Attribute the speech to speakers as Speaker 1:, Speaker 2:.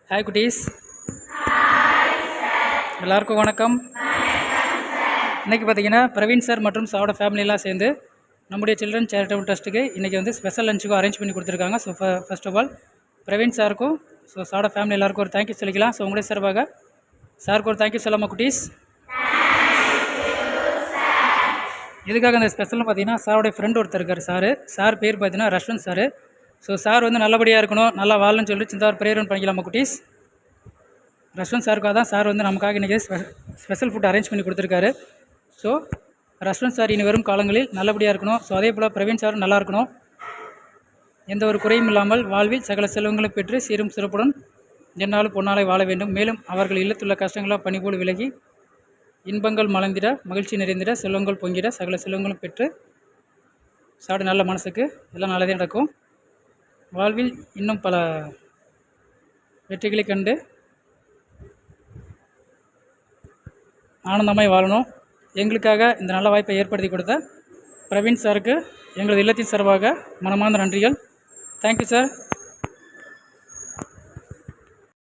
Speaker 1: Hi குட்டீஸ், எல்லாருக்கும் வணக்கம். இன்றைக்கி பார்த்தீங்கன்னா பிரவீன் சார் மற்றும் சாரோட ஃபேமிலியெலாம் சேர்ந்து நம்முடைய சில்ட்ரன் சேரிட்டபிள் ட்ரஸ்ட்டுக்கு இன்றைக்கி வந்து ஸ்பெஷல் லஞ்சுக்கும் அரேஞ்ச் பண்ணி கொடுத்துருக்காங்க. So first of all Praveen சாருக்கும் சாரோட ஃபேமிலி எல்லாருக்கும் ஒரு தேங்க்யூ சொல்லிக்கலாம். ஸோ உங்களுடைய சார்பாக சாருக்கு ஒரு தேங்க்யூ சொல்லாமா குட்டீஸ்? எதுக்காக அந்த ஸ்பெஷல்னு பார்த்தீங்கன்னா சாரோடைய ஃப்ரெண்ட் ஒருத்தர் இருக்கார். சார் பேர் பார்த்தீங்கன்னா ரஷ்வந்த் சார். ஸோ சார் வந்து நல்லபடியாக இருக்கணும், நல்லா வாழணும்னு சொல்லிட்டு சின்ன ஒரு ப்ரேயர் பண்ணிக்கலாமா குட்டீஸ்? ரஷ்வந்த் சாருக்காக தான் சார் வந்து நமக்காக இன்றைக்கி ஸ்பெஷல் ஃபுட் அரேஞ்ச் பண்ணி கொடுத்துருக்காரு. ஸோ ரஷ்வந்த் சார் இனி வரும் காலங்களில் நல்லபடியாக இருக்கணும். ஸோ அதே போல் பிரவீன் சாரும் நல்லா இருக்கணும், எந்த ஒரு குறையும் இல்லாமல் வாழ்வில் சகல செல்வங்களை பெற்று சீரும் சிறப்புடன் என்னாலும் பொன்னாலை வாழ வேண்டும். மேலும் அவர்கள் இல்லத்துள்ள கஷ்டங்களாக பணிபோல் விலகி இன்பங்கள் மலர்ந்திட, மகிழ்ச்சி நிறைந்திட, செல்வங்கள் பொங்கிட, சகல செல்வங்களும் பெற்று சாடு நல்ல மனசுக்கு எல்லாம் நல்லதே நடக்கும். வாழ்வில் இன்னும் பல வெற்றிகளை கண்டு ஆனந்தமாய் வாழணும். எங்களுக்காக இந்த நல்ல வாய்ப்பை ஏற்படுத்தி கொடுத்த பிரவீன் சாருக்கு எங்களது இல்லத்தின் சார்பாக மனமார்ந்த நன்றிகள். Thank you sir.